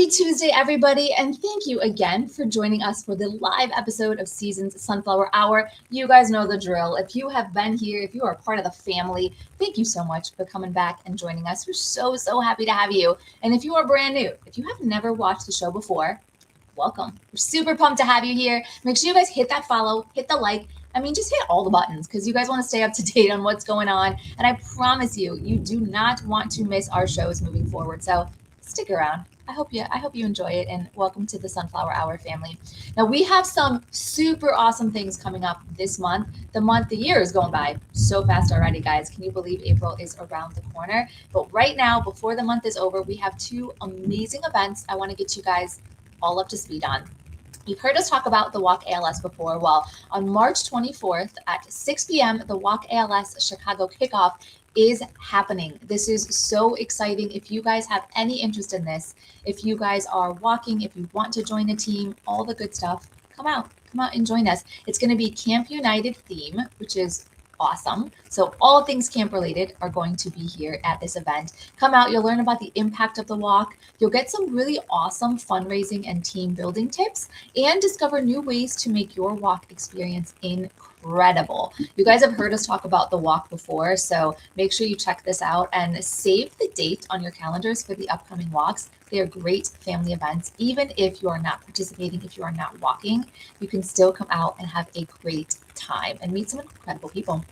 Happy Tuesday, everybody, and thank you again for joining us for the live episode of Season's Sunflower Hour. You guys know the drill. If you have been here, if you are part of the family, thank you so much for coming back and joining us. We're so happy to have you. And if you are brand new, if you have never watched the show before, welcome. We're super pumped to have you here. Make sure you guys hit that follow, hit the like. Just hit all the buttons because you guys want to stay up to date on what's going on. And I promise you, you do not want to miss our shows moving forward. So stick around. I hope you enjoy it, and welcome to the Sunflower Hour family. Now we have some super awesome things coming up this month. The year is going by so fast already, guys. Can you believe April is around the corner? But right now, before the month is over, we have two amazing events I want to get you guys all up to speed on. You've heard us talk about the Walk ALS before. Well, on March 24th at 6 p.m., the Walk ALS Chicago kickoff is happening. This is so exciting. If you guys have any interest in this, if you guys are walking, if you want to join a team, all the good stuff, come out and join us. It's going to be Camp United theme, which is awesome. So all things camp related are going to be here at this event. Come out, you'll learn about the impact of the walk. You'll get some really awesome fundraising and team building tips and discover new ways to make your walk experience incredible. You guys have heard us talk about the walk before, so make sure you check this out and save the date on your calendars for the upcoming walks. They are great family events. Even if you are not participating, if you are not walking, you can still come out and have a great time and meet some incredible people.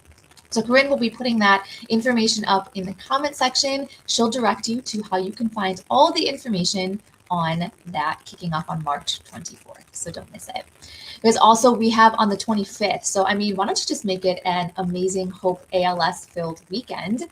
So Corinne will be putting that information up in the comment section. She'll direct you to how you can find all the information on that kicking off on March 24th. So don't miss it. There's also, we have on the 25th. So, why don't you just make it an amazing Hope ALS filled weekend?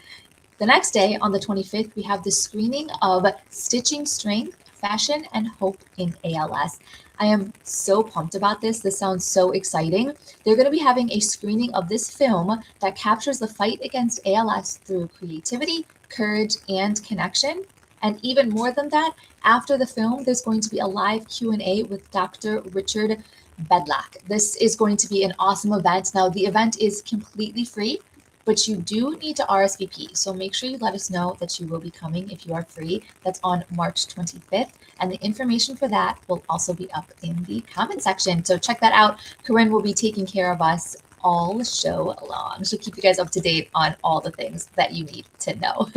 The next day on the 25th, we have the screening of Stitching Strength, Fashion, and Hope in ALS. I am so pumped about this. This sounds so exciting. They're going to be having a screening of this film that captures the fight against ALS through creativity, courage, and connection. And even more than that, after the film, there's going to be a live Q&A with Dr. Richard Bedlack. This is going to be an awesome event. Now, the event is completely free, but you do need to RSVP. So make sure you let us know that you will be coming if you are free. That's on March 25th. And the information for that will also be up in the comment section. So check that out. Corinne will be taking care of us all show long. She'll keep you guys up to date on all the things that you need to know.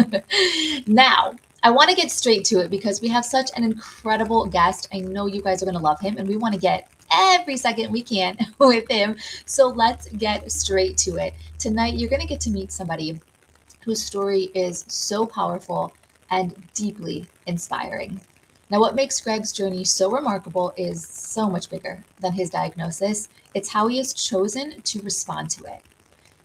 Now, I want to get straight to it because we have such an incredible guest. I know you guys are going to love him, and we want to get every second we can with him. So let's get straight to it. Tonight, you're going to get to meet somebody whose story is so powerful and deeply inspiring. Now, what makes Greg's journey so remarkable is so much bigger than his diagnosis. It's how he has chosen to respond to it.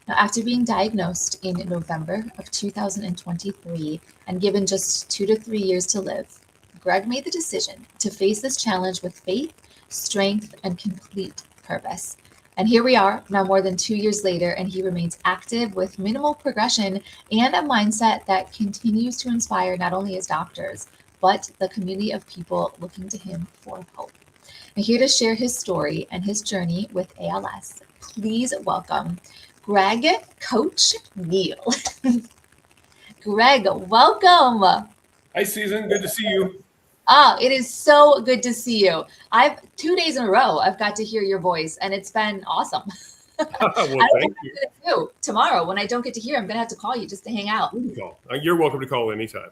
Now, after being diagnosed in November of 2023 and given just 2 to 3 years to live, Greg made the decision to face this challenge with faith, strength, and complete purpose. And here we are now more than 2 years later, and he remains active with minimal progression and a mindset that continues to inspire not only his doctors, but the community of people looking to him for hope. And here to share his story and his journey with ALS, please welcome Greg Coach Neal. Greg, welcome. Hi, Susan. Good to see you. Oh, it is so good to see you. 2 days in a row, I've got to hear your voice, and it's been awesome. Well, thank you. Do. Tomorrow, when I don't get to hear, I'm going to have to call you just to hang out. You're welcome to call anytime.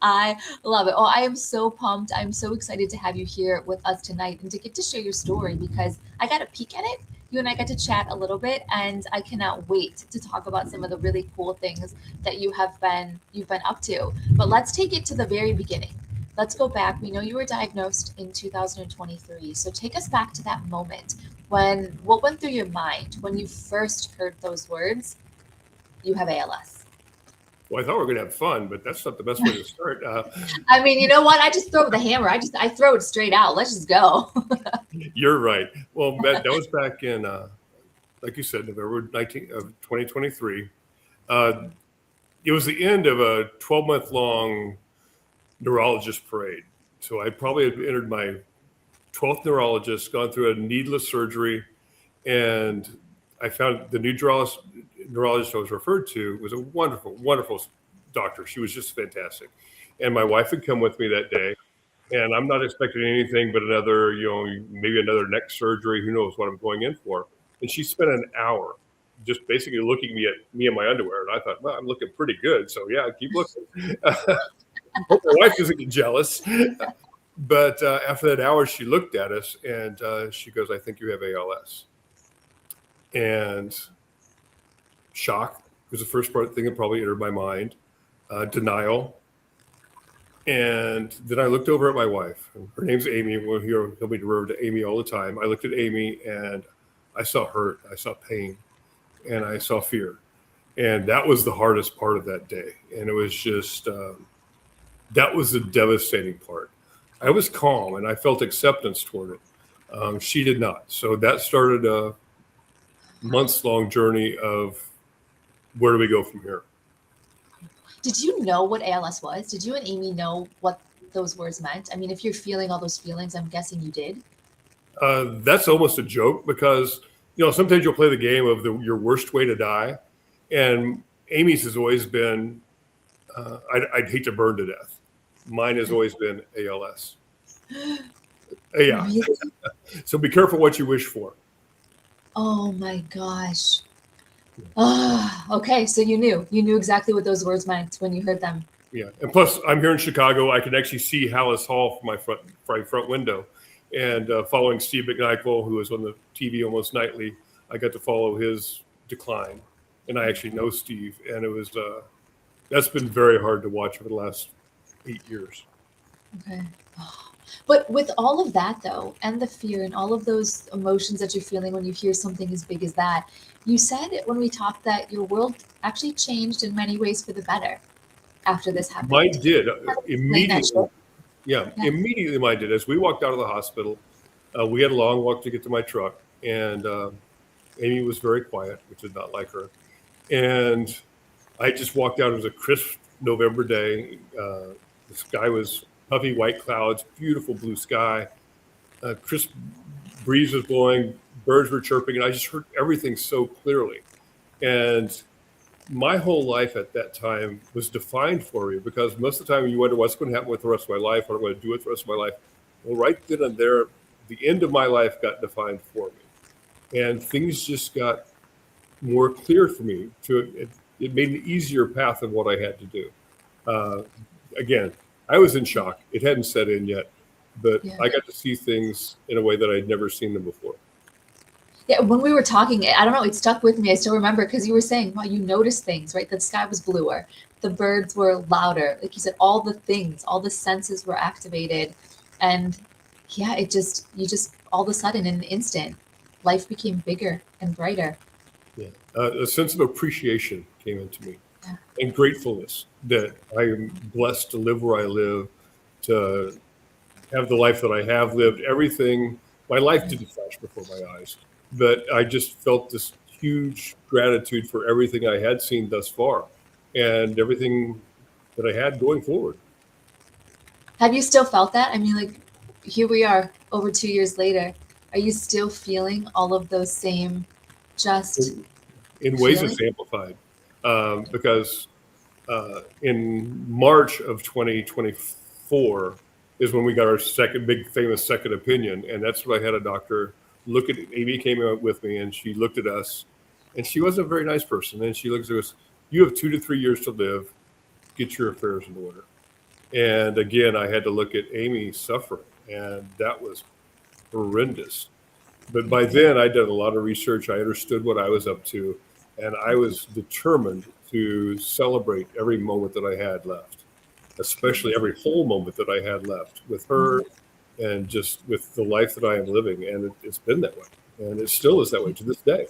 I love it. Oh, I am so pumped. I'm so excited to have you here with us tonight and to get to share your story because I got a peek at it. You and I got to chat a little bit, and I cannot wait to talk about some of the really cool things that you've been up to. But let's take it to the very beginning. Let's go back. We know you were diagnosed in 2023. So take us back to that moment what went through your mind when you first heard those words, you have ALS? Well, I thought we were going to have fun, but that's not the best way to start. You know what? I just throw the hammer. I throw it straight out. Let's just go. You're right. Well, that was back in, like you said, November 19th of 2023. It was the end of a 12-month-long neurologist parade. So I probably had entered my 12th neurologist, gone through a needless surgery, and I found the new neurologist I was referred to was a wonderful, wonderful doctor. She was just fantastic. And my wife had come with me that day. and I'm not expecting anything but another, maybe another neck surgery. Who knows what I'm going in for? And she spent an hour just basically looking at me in my underwear, and I thought, well, I'm looking pretty good, so yeah, keep looking. Hope my wife doesn't get jealous. But after that hour, she looked at us and she goes, "I think you have ALS." And shock was the first thing that probably entered my mind. Denial. And then I looked over at my wife. Her name's Amy. We'll hear me refer to Amy all the time. I looked at Amy and I saw hurt, I saw pain, and I saw fear. And that was the hardest part of that day. And it was just, that was the devastating part. I was calm and I felt acceptance toward it. She did not. So that started a months long journey of where do we go from here? Did you know what ALS was? Did you and Amy know what those words meant? I mean, if you're feeling all those feelings, I'm guessing you did. That's almost a joke because, sometimes you'll play the game of your worst way to die. And Amy's has always been, I'd hate to burn to death. Mine has always been ALS. Yeah. Really? So be careful what you wish for. Oh my gosh. Okay. So you knew exactly what those words meant when you heard them. Yeah. And plus, I'm here in Chicago. I can actually see Hallis Hall from my front window. And following Steve McNichol, who was on the TV almost nightly, I got to follow his decline. And I actually know Steve. And it was, that's been very hard to watch over the last 8 years. Okay. But with all of that, though, and the fear and all of those emotions that you're feeling when you hear something as big as that, you said when we talked that your world actually changed in many ways for the better after this happened. Mine did immediately. Yeah, immediately mine did. As we walked out of the hospital, we had a long walk to get to my truck, and Amy was very quiet, which is not like her. And I just walked out. It was a crisp November day. The sky was puffy white clouds, beautiful blue sky, crisp breeze was blowing, birds were chirping, and I just heard everything so clearly. And my whole life at that time was defined for me because most of the time you wonder what's going to happen with the rest of my life, what I'm going to do with the rest of my life. Well, right then and there, the end of my life got defined for me. And things just got more clear for me. It made an easier path of what I had to do. Again, I was in shock. It hadn't set in yet, but I got to see things in a way that I'd never seen them before. Yeah, when we were talking, I don't know, it stuck with me. I still remember because you were saying, wow, you noticed things, right? The sky was bluer, the birds were louder. Like you said, all the things, all the senses were activated. And yeah, you just all of a sudden in an instant, life became bigger and brighter. Yeah, a sense of appreciation came into me. And gratefulness that I am blessed to live where I live, to have the life that I have lived. Everything, my life didn't flash before my eyes, but I just felt this huge gratitude for everything I had seen thus far and everything that I had going forward. Have you still felt that? I mean, like, here we are over 2 years later. Are you still feeling all of those same just in ways it's amplified? Because in March of 2024 is when we got our second big famous second opinion. And that's when I had a doctor look at it. Amy came out with me and she looked at us, and she wasn't a very nice person. And she looks at us, you have 2 to 3 years to live, get your affairs in order. And again, I had to look at Amy suffering, and that was horrendous. But by then I did a lot of research. I understood what I was up to. And I was determined to celebrate every moment that I had left, especially every whole moment that I had left with her and just with the life that I am living. And it's been that way. And it still is that way to this day.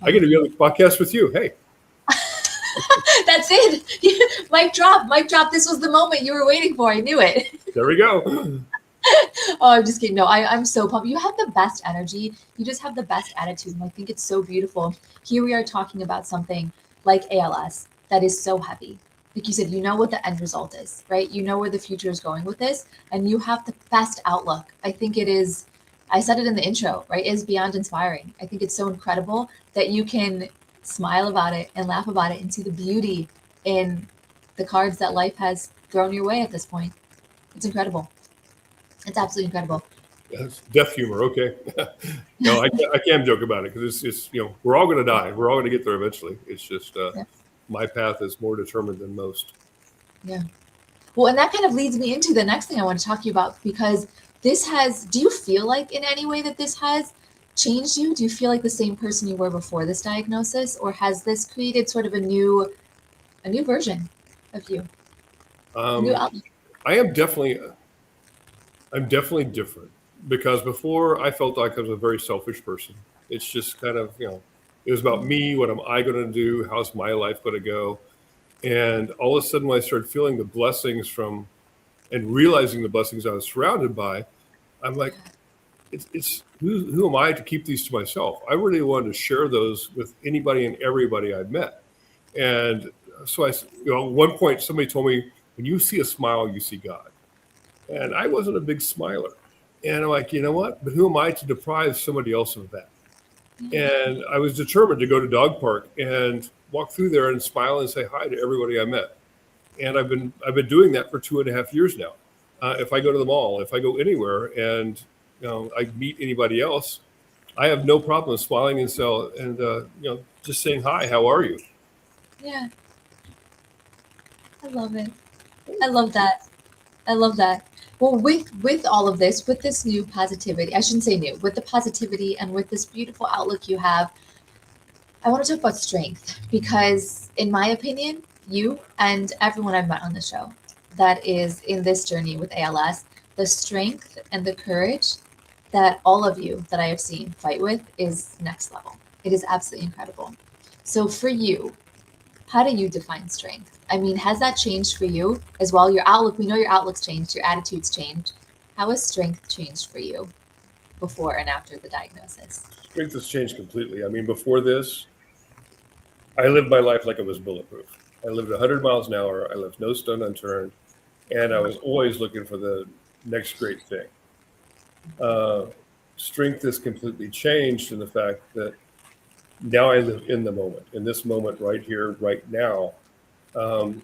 I get to be on the podcast with you. Hey. That's it. Mic drop. This was the moment you were waiting for. I knew it. There we go. Oh, I'm just kidding. No, I'm so pumped. You have the best energy. You just have the best attitude. And I think it's so beautiful. Here we are talking about something like ALS that is so heavy. Like you said, you know what the end result is, right? You know where the future is going with this, and you have the best outlook. I think it is, I said it in the intro, right? It is beyond inspiring. I think it's so incredible that you can smile about it and laugh about it and see the beauty in the cards that life has thrown your way at this point. It's incredible. It's absolutely incredible. That's death humor. Okay. No, I can't joke about it because it's, we're all going to die. We're all going to get there eventually. It's just Yeah. my path is more determined than most. Yeah. Well, and that kind of leads me into the next thing I want to talk to you about, because do you feel like in any way that this has changed you? Do you feel like the same person you were before this diagnosis, or has this created sort of a new version of you? A new Um, outlook? I am I'm definitely different because before I felt like I was a very selfish person. It's just kind of, it was about me. What am I going to do? How's my life going to go? And all of a sudden, when I started feeling the blessings and realizing the blessings I was surrounded by, I'm like, it's who am I to keep these to myself? I really wanted to share those with anybody and everybody I met. And so at one point, somebody told me, when you see a smile, you see God. And I wasn't a big smiler. And I'm like, you know what? But who am I to deprive somebody else of that? And I was determined to go to Dog Park and walk through there and smile and say hi to everybody I met. And I've been doing that for 2.5 years now. If I go to the mall, if I go anywhere, and I meet anybody else, I have no problem smiling and just saying hi. How are you? Yeah, I love it. I love that. I love that. Well, with all of this, with this new positivity, I shouldn't say new, with the positivity and with this beautiful outlook you have, I want to talk about strength, because in my opinion, you and everyone I've met on the show that is in this journey with ALS, the strength and the courage that all of you that I have seen fight with is next level. It is absolutely incredible. So for you, how do you define strength? I mean, has that changed for you as well? Your outlook, we know your outlook's changed, your attitude's changed. How has strength changed for you before and after the diagnosis? Strength has changed completely. I mean, before this, I lived my life like it was bulletproof. I lived 100 miles an hour. I left no stone unturned, and I was always looking for the next great thing. Uh, Strength has completely changed in the fact that now I live in the moment, in this moment right here, right now. Um,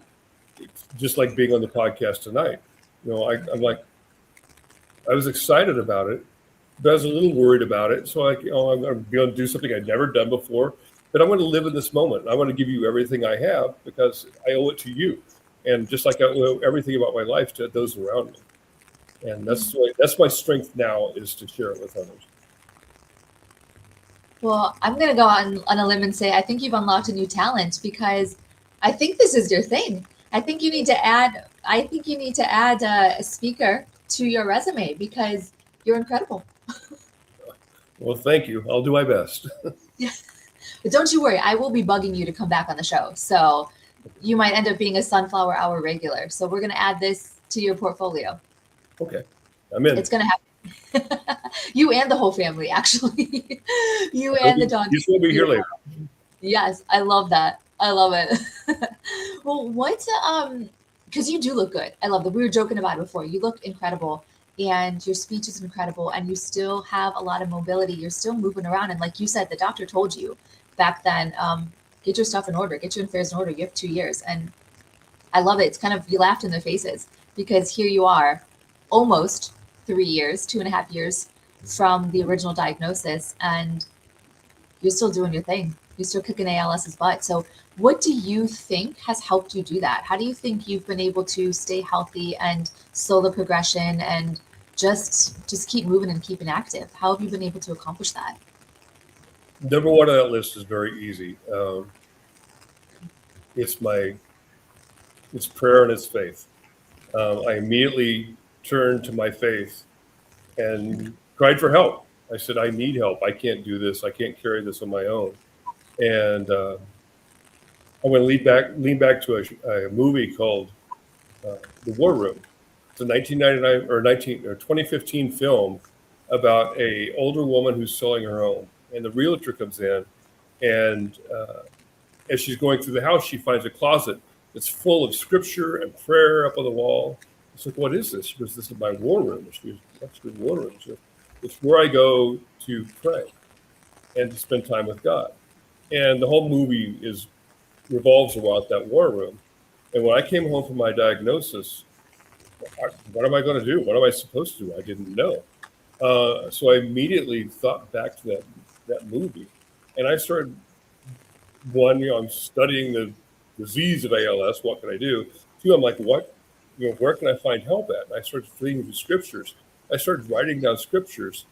it's just like being on the podcast tonight. I'm like, I was excited about it, but I was a little worried about it. So I'm going to do something I'd never done before, but I want to live in this moment. I want to give you everything I have because I owe it to you. And just like I owe everything about my life to those around me. And that's my strength now, is to share it with others. Well, I'm going to go on a limb and say I think you've unlocked a new talent, because I think this is your thing. I think you need to add a speaker to your resume, because you're incredible. Well, thank you. I'll do my best. Yeah. But don't you worry, I will be bugging you to come back on the show. So you might end up being a Sunflower Hour regular. So we're going to add this to your portfolio. Okay. I'm in. It's going to happen. You and the whole family, actually. You and the dog. You will be here later. Yes, I love that. I love it. Well, because you do look good. I love that. We were joking about it before. You look incredible, and your speech is incredible, and you still have a lot of mobility. You're still moving around. And like you said, the doctor told you back then, get your stuff in order, get your affairs in order. You have 2 years. And I love it. It's kind of, you laughed in their faces, because here you are, almost 3 years, 2.5 years from the original diagnosis, and you're still doing your thing. You're still kicking ALS's butt. So what do you think has helped you do that? How do you think you've been able to stay healthy and slow the progression and just keep moving and keeping active? How have you been able to accomplish that? Number one on that list is very easy. It's prayer and it's faith. I immediately turned to my faith and cried for help. I said, I need help. I can't do this. I can't carry this on my own. And I want to lean back to a movie called The War Room. It's a 1999 or 2015 film about a older woman who's selling her home, and the realtor comes in, and as she's going through the house, she finds a closet that's full of scripture and prayer up on the wall. It's like, what is this? She goes, this is my war room. She goes, what's your war room? She goes, it's where I go to pray and to spend time with God. And the whole movie revolves around that war room. And when I came home from my diagnosis, what am I going to do? What am I supposed to do? I didn't know. So I immediately thought back to that movie, and I started I'm studying the disease of ALS. What can I do? Two, I'm like, where can I find help at? And I started reading the scriptures. I started writing down scriptures,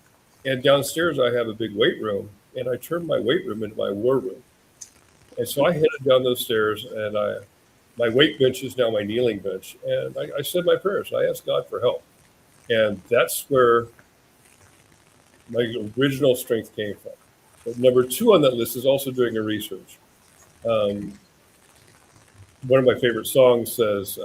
and downstairs I have a big weight room, and I turned my weight room into my war room. And so I headed down those stairs, and my weight bench is now my kneeling bench, and I said my prayers. I asked God for help, and that's where my original strength came from. But number two on that list is also doing a research. Um, One of my favorite songs says,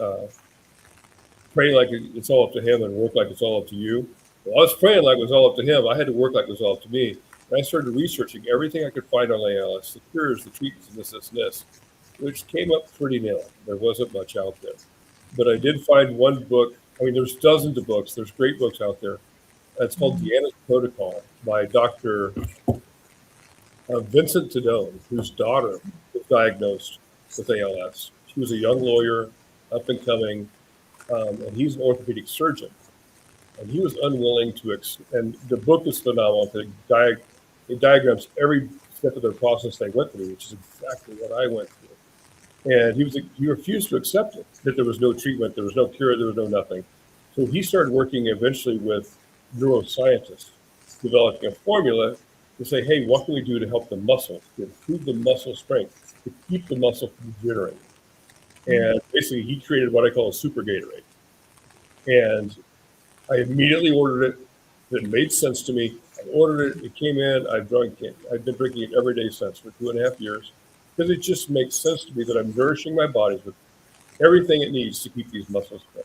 pray like it's all up to him and work like it's all up to you. Well, I was praying like it was all up to him. I had to work like it was all up to me. And I started researching everything I could find on ALS, the cures, the treatments, and this, which came up pretty nil. There wasn't much out there. But I did find one book. I mean, there's dozens of books. There's great books out there. It's called Deanna's Protocol by Dr. Vincent Tadone, whose daughter was diagnosed with ALS. She was a young lawyer, up and coming, and he's an orthopedic surgeon. And he was unwilling to, and the book is phenomenal. It diagrams every step of their process they went through, which is exactly what I went through. And he refused to accept it, that there was no treatment, there was no cure, there was no nothing. So he started working eventually with neuroscientists, developing a formula to say, hey, what can we do to help the muscle, to improve the muscle strength, to keep the muscle from degenerating? And basically, he created what I call a super Gatorade. And I immediately ordered it. It made sense to me. I ordered it. It came in. I've been drinking it every day since for 2.5 years because it just makes sense to me that I'm nourishing my body with everything it needs to keep these muscles strong.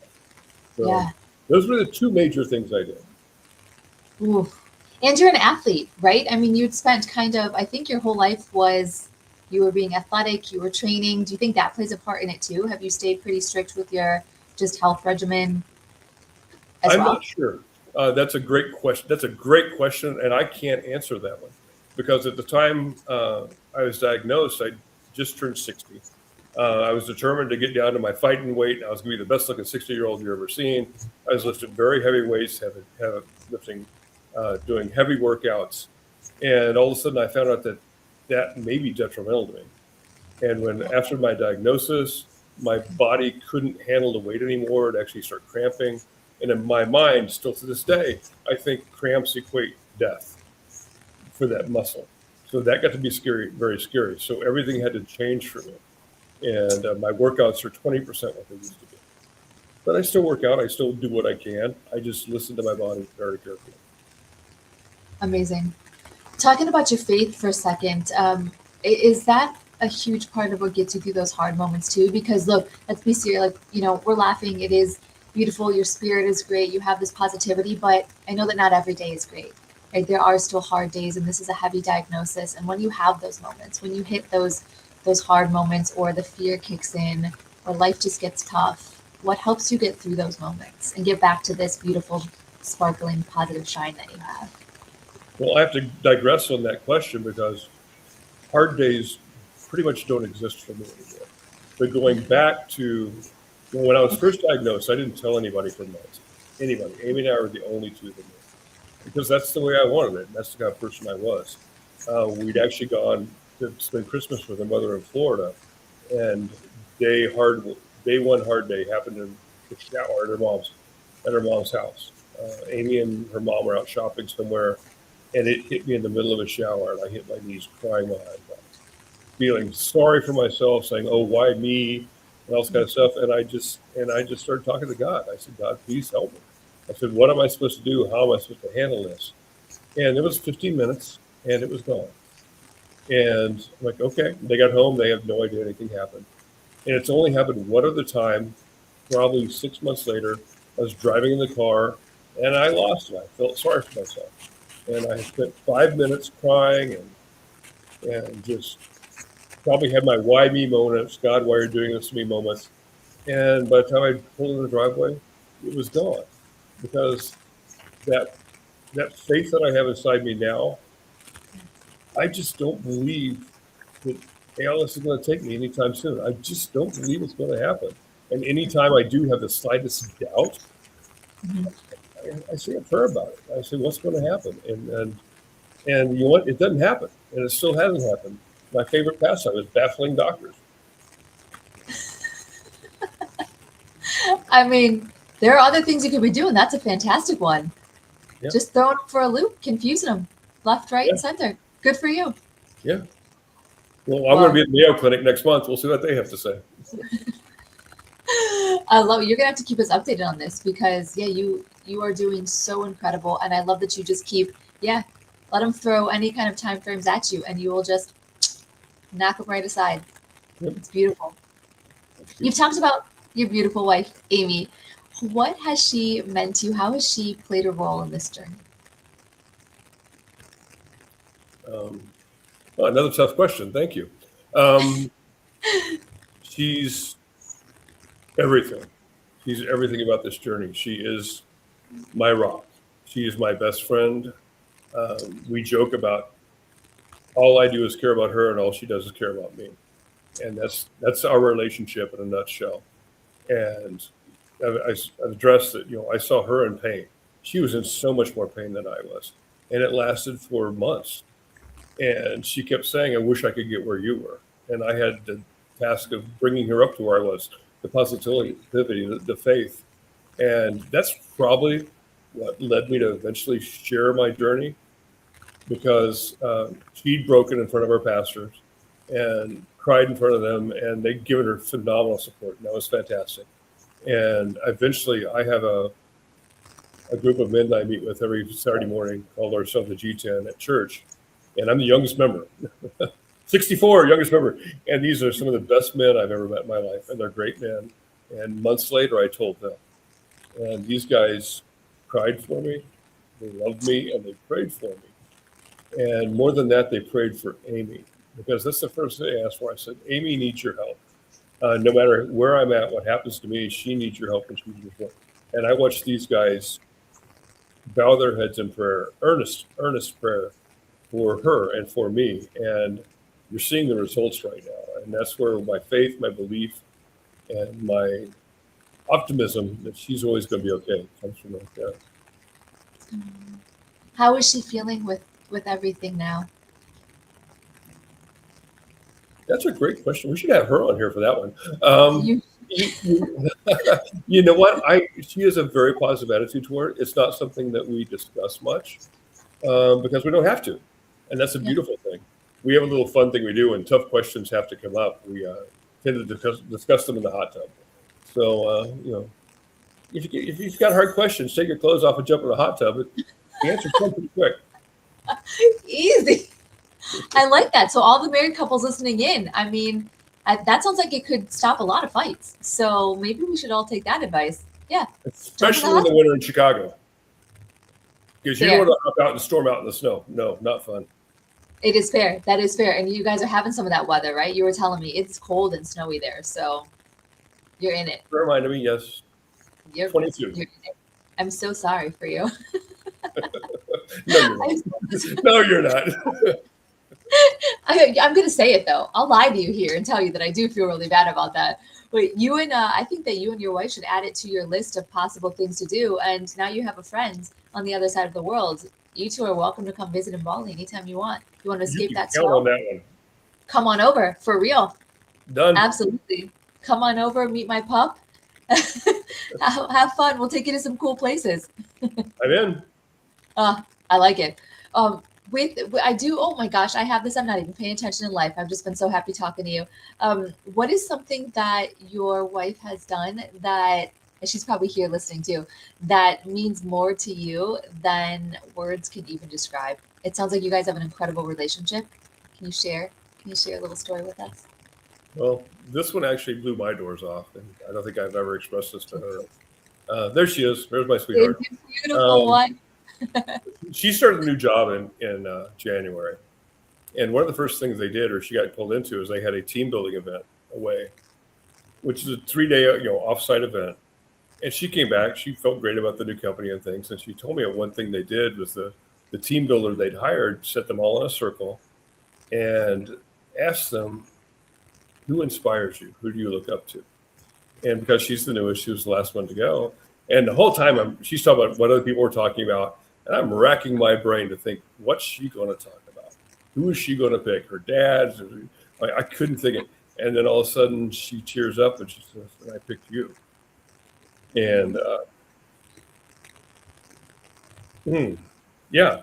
So those were the two major things I did. Ooh. And you're an athlete, right? I mean, you'd spent I think your whole life was you were being athletic, you were training. Do you think that plays a part in it too? Have you stayed pretty strict with your just health regimen as well? I'm not sure. That's a great question. And I can't answer that one because at the time I was diagnosed, I just turned 60. I was determined to get down to my fighting weight. I was going to be the best looking 60-year-old you've ever seen. I was lifting very heavy weights, doing heavy workouts. And all of a sudden I found out that may be detrimental to me. And after my diagnosis, my body couldn't handle the weight anymore. It actually started cramping. And in my mind, still to this day, I think cramps equate death for that muscle. So that got to be scary, very scary. So everything had to change for me. And my workouts are 20% what they used to be. But I still work out. I still do what I can. I just listen to my body very carefully. Amazing. Talking about your faith for a second, is that a huge part of what gets you through those hard moments too? Because look, let's be serious. We're laughing. It is beautiful. Your spirit is great. You have this positivity, but I know that not every day is great. Right? There are still hard days, and this is a heavy diagnosis. And when you have those moments, when you hit those hard moments, or the fear kicks in, or life just gets tough, what helps you get through those moments and get back to this beautiful, sparkling, positive shine that you have? Well, I have to digress on that question because hard days pretty much don't exist for me anymore. But going back to when I was first diagnosed, I didn't tell anybody for months. Anybody. Amy and I were the only two that knew. Because that's the way I wanted it. And that's the kind of person I was. We'd actually gone to spend Christmas with her mother in Florida. And day one hard day happened in the shower at her mom's house. Amy and her mom were out shopping somewhere. And it hit me in the middle of a shower, and I hit my knees crying my eyes out, feeling sorry for myself, saying, "Oh, why me?" and all this kind of stuff. And I just started talking to God. I said, "God, please help me." I said, "What am I supposed to do? How am I supposed to handle this?" And it was 15 minutes, and it was gone. And I'm like, okay. They got home. They have no idea anything happened. And it's only happened one other time, probably 6 months later. I was driving in the car, and I lost it. I felt sorry for myself. And I spent 5 minutes crying and just probably had my why me moments, God, why are you doing this to me moments. And by the time I pulled in the driveway, it was gone. Because that faith that I have inside me now, I just don't believe that ALS is going to take me anytime soon. I just don't believe it's going to happen. And anytime I do have the slightest doubt, Mhm. I say a prayer about it. I say, what's going to happen? And you know what? It doesn't happen. And it still hasn't happened. My favorite pastime is baffling doctors. I mean, there are other things you could be doing. That's a fantastic one. Yeah. Just throwing them for a loop, confusing them left, right, Yeah. and center. Good for you. Yeah. Well, I'm going to Well, be at the Mayo Clinic next month. We'll see what they have to say. I love it. You're gonna have to keep us updated on this because yeah, you are doing so incredible, and I love that you just keep let them throw any kind of time frames at you, and you will just knock them right aside. Yep. It's beautiful. You've talked about your beautiful wife, Amy. What has she meant to you? How has she played a role in this journey? Well, another tough question. Thank you. She's everything. She's everything about this journey. She is my rock. She is my best friend. We joke about all I do is care about her, and all she does is care about me, and that's our relationship in a nutshell. And I've addressed that. I saw her in pain. She was in so much more pain than I was, and it lasted for months. And she kept saying, "I wish I could get where you were." And I had the task of bringing her up to where I was, the positivity, the faith, and that's probably what led me to eventually share my journey because she'd broken in front of our pastors and cried in front of them, and they'd given her phenomenal support, and that was fantastic. And eventually, I have a group of men that I meet with every Saturday morning called ourselves the G10 at church, and I'm the youngest member, 64, youngest member, and these are some of the best men I've ever met in my life, and they're great men. And months later, I told them, and these guys cried for me, they loved me, and they prayed for me. And more than that, they prayed for Amy because that's the first thing I asked for. I said, Amy needs your help. No matter where I'm at, what happens to me, she needs your help and she needs your help. And I watched these guys bow their heads in prayer, earnest prayer for her and for me. And you're seeing the results right now. And that's where my faith, my belief, and my optimism that she's always going to be okay comes from right there. How is she feeling with everything now? That's a great question. We should have her on here for that one. Um, You you know what? She has a very positive attitude toward it. It's not something that we discuss much because we don't have to, and that's a Yeah. beautiful thing. We have a little fun thing we do when tough questions have to come up. We tend to discuss them in the hot tub. So if you've got hard questions, take your clothes off and jump in the hot tub. The answers come pretty quick. easy. I like that. So all the married couples listening in, I mean, that sounds like it could stop a lot of fights. So maybe we should all take that advice. Yeah. Especially in the winter in Chicago. Because you don't Fair. want to hop out and storm out in the snow. No, not fun. It is fair. That is fair. And you guys are having some of that weather, right? You were telling me it's cold and snowy there. So you're in it. Reminded me, yes. You're 22. You're in it. I'm so sorry for you. No, you're not. No, you're not. I'm going to say it though. I'll lie to you here and tell you that I do feel really bad about that. But I think that you and your wife should add it to your list of possible things to do. And now you have a friend on the other side of the world. You two are welcome to come visit in Bali anytime you want. You want to escape You that can count snow? on that one. Come on over for real. Done. Absolutely. Come on over, meet my pup. Have fun. We'll take you to some cool places. I'm in. I like it. I do. Oh my gosh, I have this. I'm not even paying attention in life. I've just been so happy talking to you. What is something that your wife has done that and she's probably here listening too, that means more to you than words can even describe? It sounds like you guys have an incredible relationship. Can you share? Can you share a little story with us? Well, this one actually blew my doors off, and I don't think I've ever expressed this to her. There she is. There's my sweetheart. It's a beautiful one. She started a new job in January, and one of the first things they did, or she got pulled into, is they had a team building event away, which is a 3-day offsite event. And she came back. She felt great about the new company and things, and she told me that one thing they did was the team builder they'd hired set them all in a circle and asked them, "Who inspires you? Who do you look up to?" And because she's the newest, she was the last one to go. And the whole time she's talking about what other people were talking about. And I'm racking my brain to think, what's she going to talk about? Who is she going to pick? Her dad? I couldn't think it. And then all of a sudden she tears up and she says, I picked you. And yeah,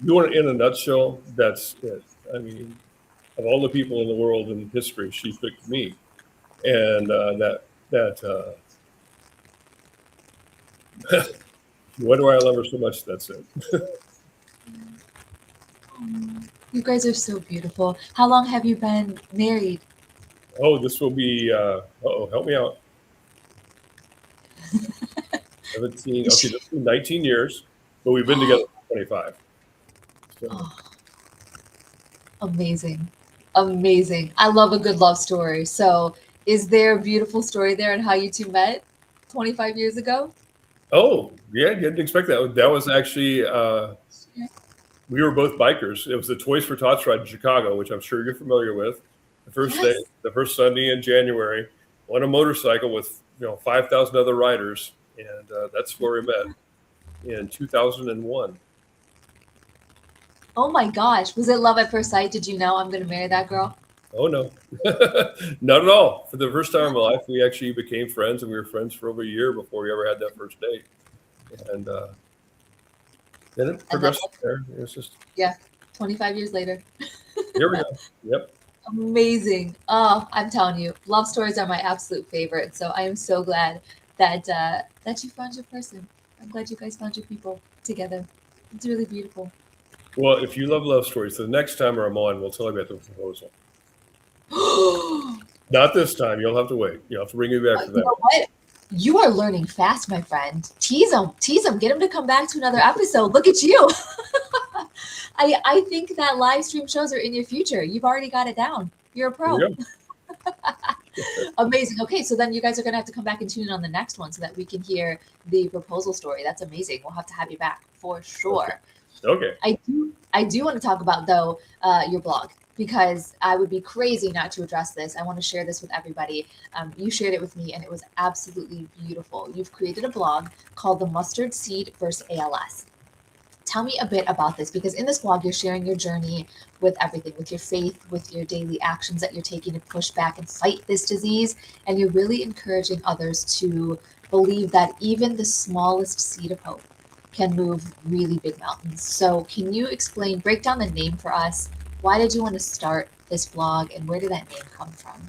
you want it in a nutshell, that's it. I mean, of all the people in the world in history, she picked me. And why do I love her so much? That's it. You guys are so beautiful. How long have you been married? Oh, this will be, help me out. 17, okay, this will be 19 years, but we've been together for 25. So. Oh, amazing. Amazing. I love a good love story. So is there a beautiful story there on how you two met 25 years ago? Oh, yeah, you didn't expect that. That was actually, we were both bikers. It was the Toys for Tots ride in Chicago, which I'm sure you're familiar with. The first day, the first Sunday in January, on a motorcycle with 5,000 other riders, and that's where we met in 2001. Oh my gosh. Was it love at first sight? Did you know I'm going to marry that girl? Oh, no. Not at all. For the first time in my life, we actually became friends, and we were friends for over a year before we ever had that first date. And then it progressed there. It was just 25 years later. Here we go. Yep. Amazing. Oh, I'm telling you, love stories are my absolute favorite. So I am so glad that that you found your person. I'm glad you guys found your people together. It's really beautiful. Well, if you love stories, the next time I'm on, we'll tell you about the proposal. Not this time. You'll have to wait. You'll have to bring me back for that. You know what? You are learning fast, my friend. Tease him. Get him to come back to another episode. Look at you. I think that live stream shows are in your future. You've already got it down. You're a pro. Amazing. Okay, so then you guys are going to have to come back and tune in on the next one so that we can hear the proposal story. That's amazing. We'll have to have you back for sure. Okay. I do want to talk about, though, your blog, because I would be crazy not to address this. I want to share this with everybody. You shared it with me, and it was absolutely beautiful. You've created a blog called The Mustard Seed vs. ALS. Tell me a bit about this, because in this blog, you're sharing your journey with everything, with your faith, with your daily actions that you're taking to push back and fight this disease. And you're really encouraging others to believe that even the smallest seed of hope can move really big mountains. So can you break down the name for us? Why did you want to start this blog, and where did that name come from?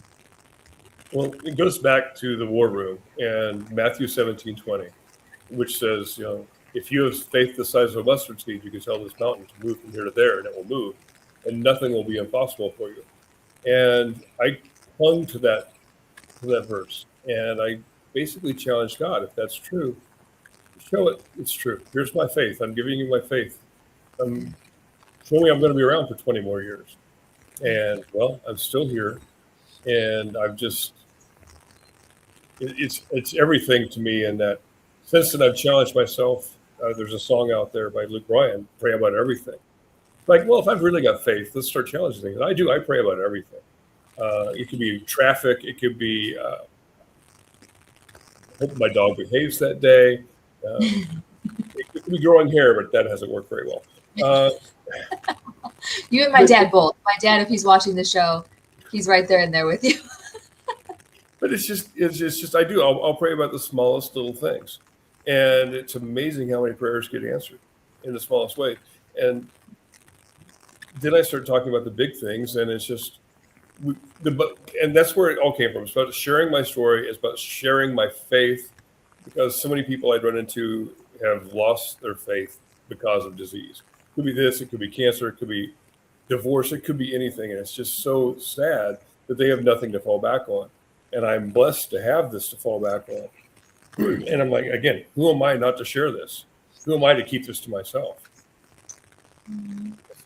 Well, it goes back to the war room and Matthew 17:20, which says, if you have faith the size of a mustard seed, you can tell this mountain to move from here to there, and it will move, and nothing will be impossible for you. And I clung to that verse, and I basically challenged God, if that's true, show it. It's true. Here's my faith. I'm giving you my faith. Show me I'm going to be around for 20 more years. And well, I'm still here, and I've just it's everything to me. In that since then, I've challenged myself. There's a song out there by Luke Bryan, "Pray About Everything." Like, well, if I've really got faith, let's start challenging things. I do. I pray about everything. It could be traffic. It could be hope my dog behaves that day. It could be growing hair, but that hasn't worked very well. You and my dad both. My dad, if he's watching the show, he's right there in there with you. But it's just I do. I'll pray about the smallest little things, and it's amazing how many prayers get answered in the smallest way. And then I start talking about the big things, and it's just and that's where it all came from. It's about sharing my story. It's about sharing my faith, because so many people I'd run into have lost their faith because of disease. It could be this, it could be cancer, it could be divorce, it could be anything. And it's just so sad that they have nothing to fall back on. And I'm blessed to have this to fall back on. And I'm like, again, who am I not to share this? Who am I to keep this to myself? So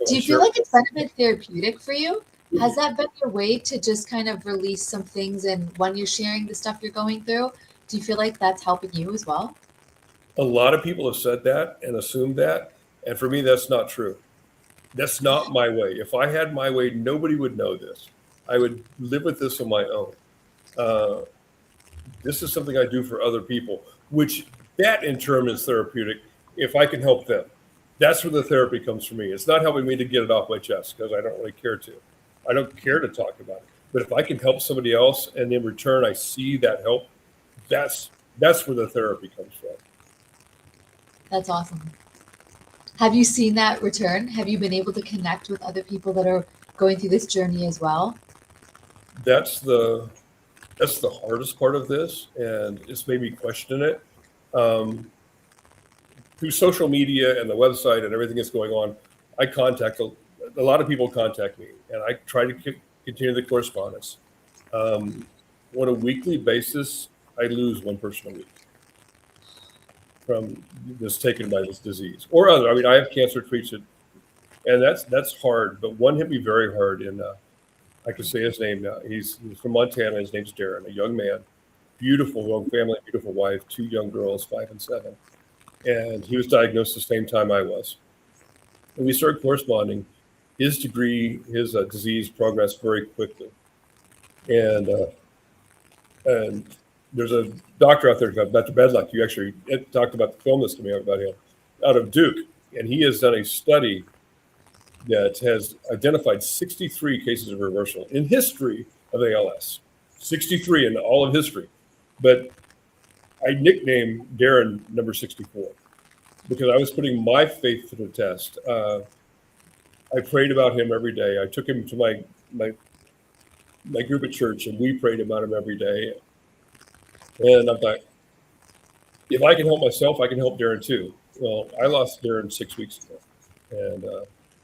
do you feel like it's been a bit therapeutic for you? Has that been your way to just kind of release some things, and when you're sharing the stuff you're going through, do you feel like that's helping you as well? A lot of people have said that and assumed that. And for me, that's not true. That's not my way. If I had my way, nobody would know this. I would live with this on my own. Uh, this is something I do for other people, which that in turn is therapeutic if I can help them. That's where the therapy comes for me. It's not helping me to get it off my chest because I don't really care to. I don't care to talk about it. But if I can help somebody else and in return I see that help, that's where the therapy comes from. That's awesome. Have you seen that return? Have you been able to connect with other people that are going through this journey as well? That's the hardest part of this, and it's made me question it. Through social media and the website and everything that's going on, I contact a lot of people contact me, and I try to continue the correspondence. On a weekly basis, I lose one person a week from this taken by this disease or other. I mean, I have cancer treated, and that's hard. But one hit me very hard, and I can say his name now. He's from Montana. His name's Darren, a young man, beautiful young family, beautiful wife, two young girls, 5 and 7. And he was diagnosed the same time I was. And we started corresponding. His disease progressed very quickly. And there's a doctor out there, Dr. Bedluck, you actually talked about the film this to me about him, out of Duke. And he has done a study that has identified 63 cases of reversal in history of ALS. 63 in all of history. But I nicknamed Darren number 64 because I was putting my faith to the test. I prayed about him every day. I took him to my group at church, and we prayed about him every day. And I thought, if I can help myself, I can help Darren too. Well, I lost Darren 6 weeks ago. And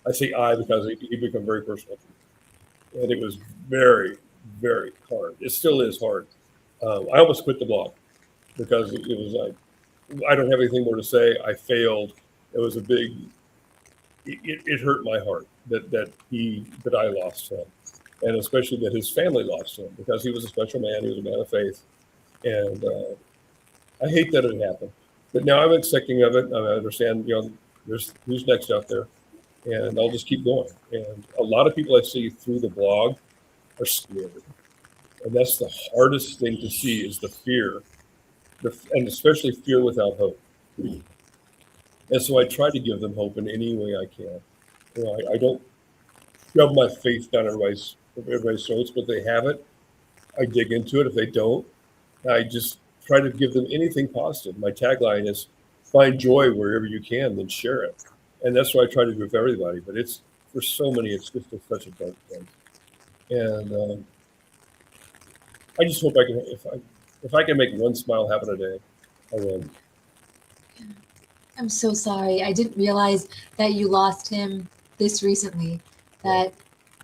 I say I because he became very personal to me. And it was very, very hard. It still is hard. I almost quit the blog because it was like, I don't have anything more to say. I failed. It was a big, it hurt my heart that I lost him. And especially that his family lost him because he was a special man. He was a man of faith. And I hate that it happened. But now I'm accepting of it. I understand, there's who's next out there. And I'll just keep going. And a lot of people I see through the blog are scared. And that's the hardest thing to see is the fear, and especially fear without hope. And so I try to give them hope in any way I can. I don't shove my faith down everybody's throats, but they have it. I dig into it. If they don't, I just try to give them anything positive. My tagline is find joy wherever you can, then share it. And that's what I try to do with everybody. But it's for so many, it's just such a dark thing. And I just hope I can, if I can make one smile happen a day, I will. I'm so sorry. I didn't realize that you lost him this recently. That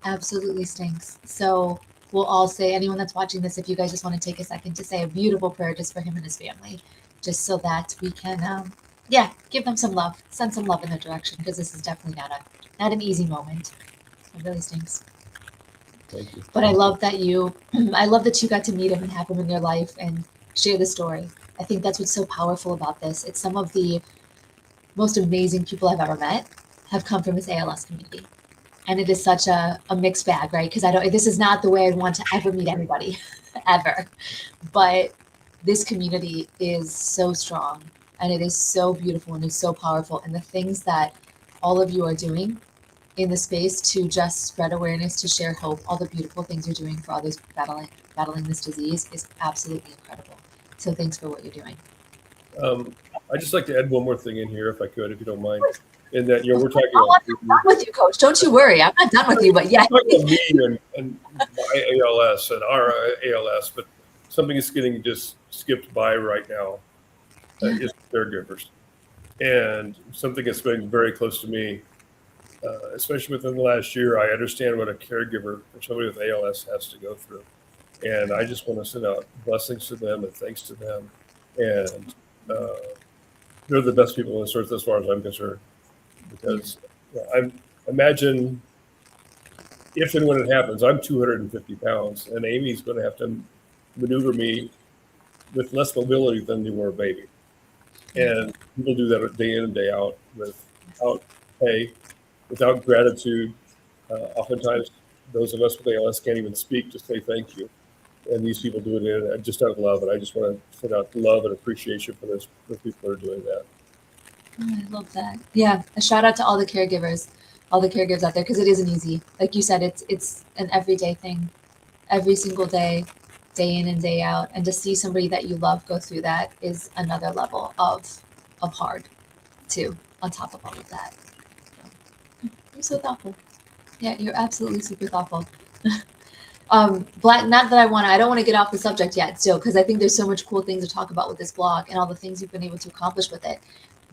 absolutely stinks. So we'll all say, anyone that's watching this, if you guys just want to take a second to say a beautiful prayer just for him and his family, just so that we can, give them some love, send some love in their direction, because this is definitely not an easy moment. It really stinks. Thank you. But I love that you got to meet him and have him in your life and share the story. I think that's what's so powerful about this. It's some of the most amazing people I've ever met have come from this ALS community. And it is such a mixed bag, right? Because this is not the way I'd want to ever meet everybody, ever. But this community is so strong, and it is so beautiful, and it's so powerful. And the things that all of you are doing in the space to just spread awareness, to share hope, all the beautiful things you're doing for others battling this disease is absolutely incredible. So thanks for what you're doing. I'd just like to add one more thing in here, if I could, if you don't mind. In that, we're talking I'm done with you, Coach. Don't you worry. I'm not done with you, but yeah. Talking about me and my ALS and our ALS, but something that's getting just skipped by right now is caregivers. And something that's been very close to me, especially within the last year. I understand what a caregiver for somebody with ALS has to go through. And I just want to send out blessings to them and thanks to them. And they're the best people on this earth as far as I'm concerned. Because I imagine if and when it happens, I'm 250 pounds, and Amy's going to have to maneuver me with less mobility than they were a baby. And people do that day in and day out without pay, without gratitude. Oftentimes, those of us with ALS can't even speak to say thank you. and these people doing it just out of love. And I just want to send out love and appreciation for those for people who are doing that. Oh, I love that. Yeah, a shout out to all the caregivers, all the caregivers out there, because it isn't easy. Like you said, it's an everyday thing, every single day in and day out, and to see somebody that you love go through that is another level of hard too. On top of all of that, you're so thoughtful. Yeah, you're absolutely super thoughtful. Black, not that I don't want to get off the subject yet still, because I think there's so much cool things to talk about with this blog and all the things you've been able to accomplish with it.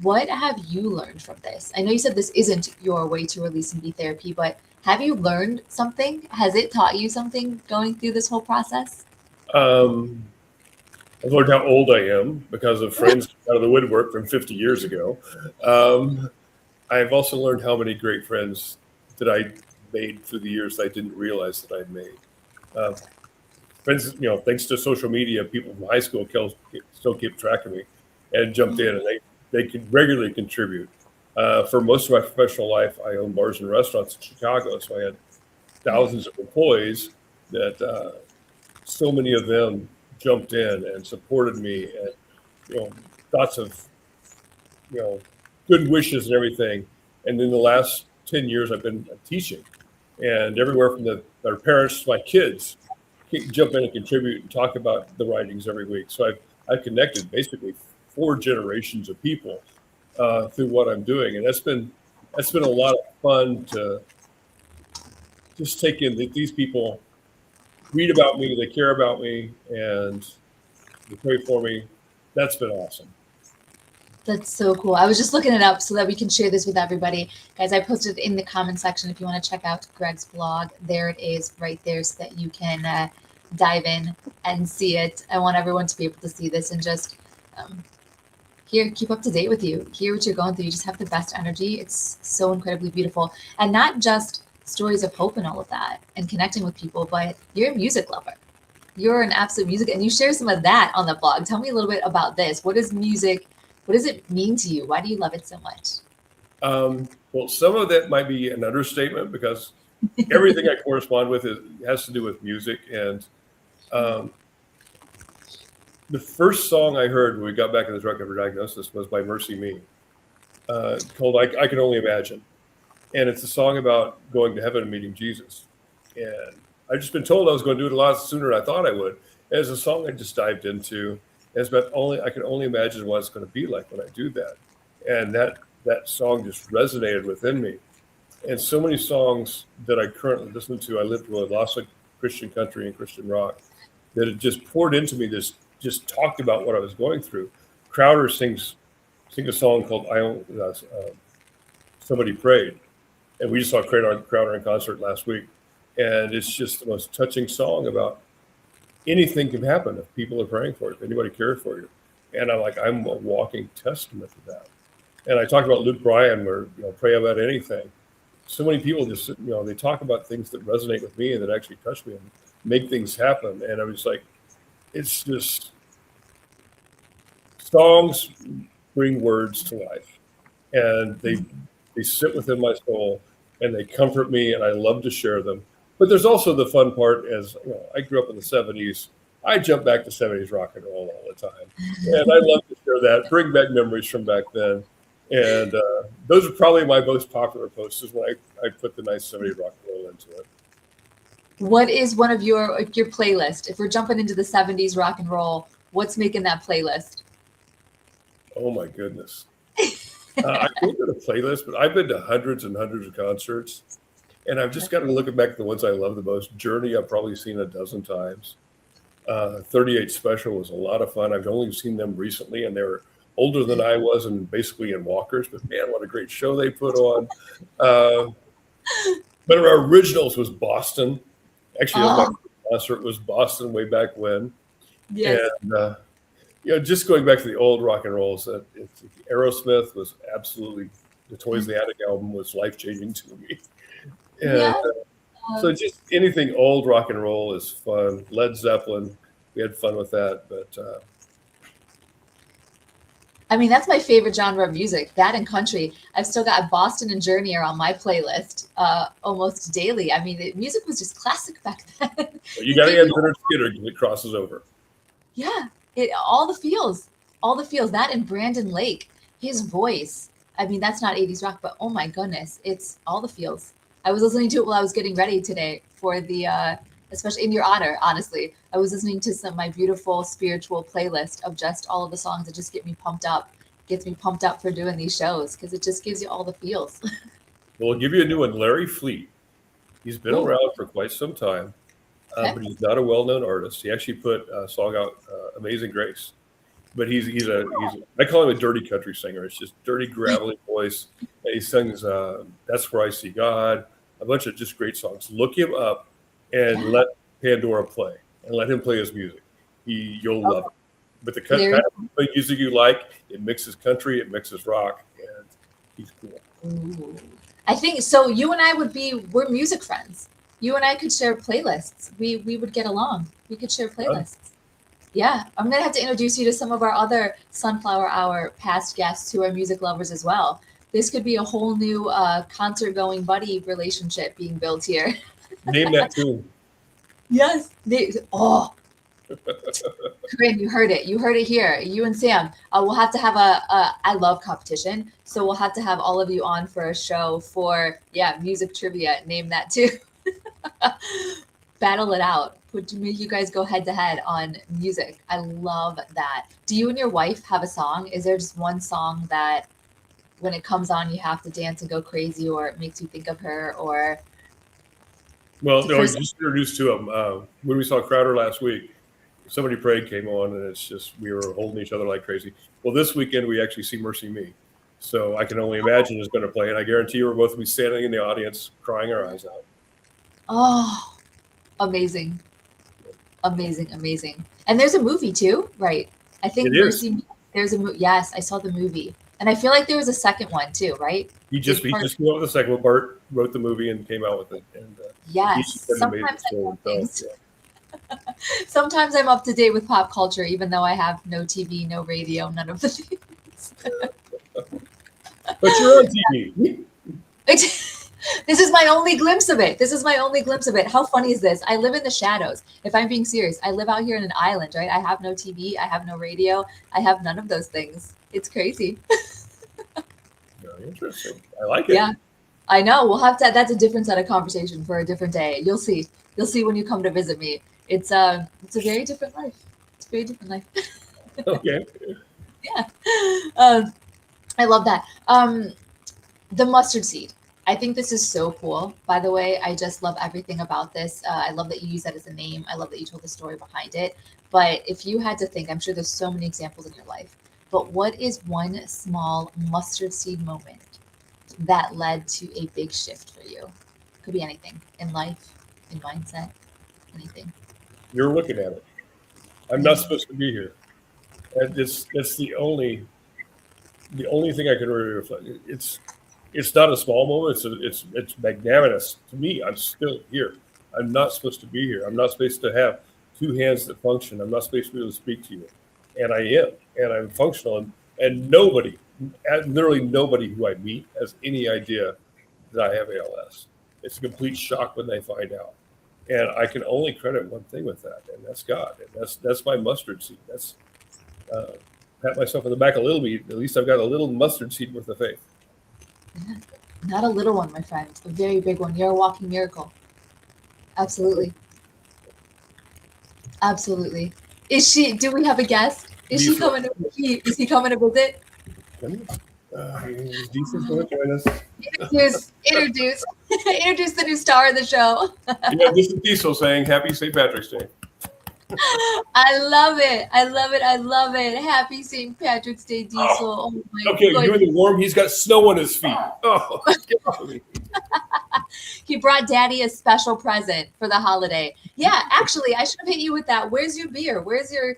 What have you learned from this? I know you said this isn't your way to release and be therapy, but have you learned something? Has it taught you something going through this whole process? Um, I've learned how old I am because of friends out of the woodwork from 50 years ago. Um, I've also learned how many great friends that I made through the years that I didn't realize that I'd made. Uh, Friends, thanks to social media, people from high school still keep track of me and jumped in, and they can regularly contribute. For most of my professional life, I owned bars and restaurants in Chicago, so I had thousands of employees that so many of them jumped in and supported me, and thoughts of good wishes and everything. And in the last 10 years, I've been teaching, and everywhere from their parents to my kids jump in and contribute and talk about the writings every week. So I've connected basically 4 generations of people through what I'm doing, and that's been a lot of fun to just take in that these people read about me, they care about me, and they pray for me. That's been awesome. That's so cool. I was just looking it up so that we can share this with everybody. Guys, I posted it in the comment section if you want to check out Greg's blog. There it is right there so that you can dive in and see it. I want everyone to be able to see this and just keep up to date with you, hear what you're going through. You just have the best energy. It's so incredibly beautiful. And not just stories of hope and all of that and connecting with people, but you're a music lover. You're an absolute music, and you share some of that on the blog. Tell me a little bit about this. What is music? What does it mean to you? Why do you love it so much? Well, some of that might be an understatement because everything I correspond with has to do with music. And the first song I heard when we got back in the drug cover diagnosis was by Mercy Me, called I Can Only Imagine. And it's a song about going to heaven and meeting Jesus. And I've just been told I was going to do it a lot sooner than I thought I would. And it's a song I just dived into. It's about I can only imagine what it's going to be like when I do that. And that song just resonated within me. And so many songs that I currently listen to, I lived with lots of Christian country and Christian rock, that it just poured into me. This just talked about what I was going through. Crowder sing a song called Somebody Prayed. And we just saw Crowder in concert last week. And it's just the most touching song about anything can happen if people are praying for you, if anybody cares for you. And I'm a walking testament to that. And I talked about Luke Bryan, where, pray about anything. So many people just, they talk about things that resonate with me and that actually touch me and make things happen. And I was like, it's just, songs bring words to life, and they sit within my soul and they comfort me, and I love to share them. But there's also the fun part. As I grew up in the 70s. I jump back to 70s rock and roll all the time. And I love to share that, bring back memories from back then. And those are probably my most popular posts, is when I put the nice 70s rock and roll into it. What is one of your playlist? If we're jumping into the 70s rock and roll, what's making that playlist? Oh my goodness. I can't get a playlist, but I've been to hundreds and hundreds of concerts. And I've just got to look back at the ones I love the most. Journey, I've probably seen a dozen times. 38 Special was a lot of fun. I've only seen them recently, and they were older than I was and basically in walkers. But man, what a great show they put on. But our originals was Boston. Actually, my concert was Boston way back when. Yes. And, just going back to the old rock and rolls, Aerosmith was absolutely, the Toys in the Attic album was life-changing to me. And so just anything old rock and roll is fun. Led Zeppelin, we had fun with that. But I mean, that's my favorite genre of music, that and country. I've still got Boston and Journey are on my playlist almost daily. I mean, music was just classic back then. But you It got to gave get you, Leonard Skinner because it crosses over. yeah, all the feels. That and Brandon Lake, his voice. I mean, that's not 80s rock, but oh my goodness, it's all the feels. I was listening to it while I was getting ready today for the, especially in your honor, honestly. I was listening to my beautiful spiritual playlist of just all of the songs that just get me pumped up, gets me pumped up for doing these shows because it just gives you all the feels. Well, I'll give you a new one, Larry Fleet. He's been Ooh, around for quite some time, okay. but he's not a well-known artist. He actually put a song out, "Amazing Grace." But I call him a dirty country singer. It's just dirty, gravelly voice. And he sings "That's Where I See God," a bunch of just great songs. Look him up and Yeah. let Pandora play and let him play his music. You'll love Okay. it. But the There. kind of music you like, it mixes country, it mixes rock, and he's cool. Ooh. I think so. You and I we're music friends. You and I could share playlists. We would get along. We could share Huh? playlists. Yeah, I'm gonna have to introduce you to some of our other Sunflower Hour past guests who are music lovers as well. This could be a whole new concert going buddy relationship being built here. Name that tune. Yes. Oh, Corinne, you heard it. You heard it here. You and Sam. We'll have to have I love competition, so we'll have to have all of you on for a show for music trivia. Name that too. Battle it out. Make you guys go head to head on music. I love that. Do you and your wife have a song? Is there just one song that when it comes on you have to dance and go crazy, or it makes you think of her, or Well, the no, I first? just introduced to him when we saw Crowder last week. Somebody prayed came on, and it's just we were holding each other like crazy. Well, this weekend we actually see Mercy Me, so I can only imagine is going to play, and I guarantee you we're both be standing in the audience crying our eyes out. Oh, amazing, amazing, amazing. And there's a movie too, right? I think It is. Mercy. There's a movie. Yes, I saw the movie, and I feel like there was a second one too, right? Did He part? just came up with the second one. Bart wrote the movie and came out with it, and he's Yes. got an amazing Sometimes I story. know So things. yeah. Sometimes I'm up to date with pop culture, even though I have no TV, no radio, none of the things. But you're on TV. This is my only glimpse of it. This is my only glimpse of it. How funny is this? I live in the shadows. If I'm being serious, I live out here in an island, right? I have no TV, I have no radio, I have none of those things. It's crazy. Very interesting. I like it. Yeah, I know. We'll have to. That's a different set of conversation for a different day. You'll see. You'll see when you come to visit me. It's a very different life. It's a very different life. Okay. Yeah. I love that. The mustard seed. I think this is so cool. By the way, I just love everything about this. I love that you use that as a name. I love that you told the story behind it. But if you had to think, I'm sure there's so many examples in your life. But what is one small mustard seed moment that led to a big shift for you? Could be anything in life, in mindset, anything. You're looking at it. I'm not supposed to be here. And it's the only thing I can really reflect. It's not a small moment. It's magnanimous to me. I'm still here. I'm not supposed to be here. I'm not supposed to have two hands that function. I'm not supposed to be able to speak to you, and I am, and I'm functional. And nobody, literally nobody who I meet has any idea that I have ALS. It's a complete shock when they find out. And I can only credit one thing with that, and that's God. And that's my mustard seed. That's uh, pat myself on the back a little bit. At least I've got a little mustard seed worth of faith. Yeah. Not a little one, my friend. A very big one. You're a walking miracle. Absolutely. Absolutely. Do we have a guest? Is she Diesel, coming is he coming to visit? Diesel's going to join us. Introduce introduce the new star of the show. Yeah, this is Diesel saying Happy St. Patrick's Day. I love it. I love it. I love it. Happy St. Patrick's Day, Diesel. Oh my Okay, you're goodness. in the warm. He's got snow on his feet. Oh, get off of me. He brought Daddy a special present for the holiday. Yeah, actually, I should have hit you with that. Where's your beer? Where's your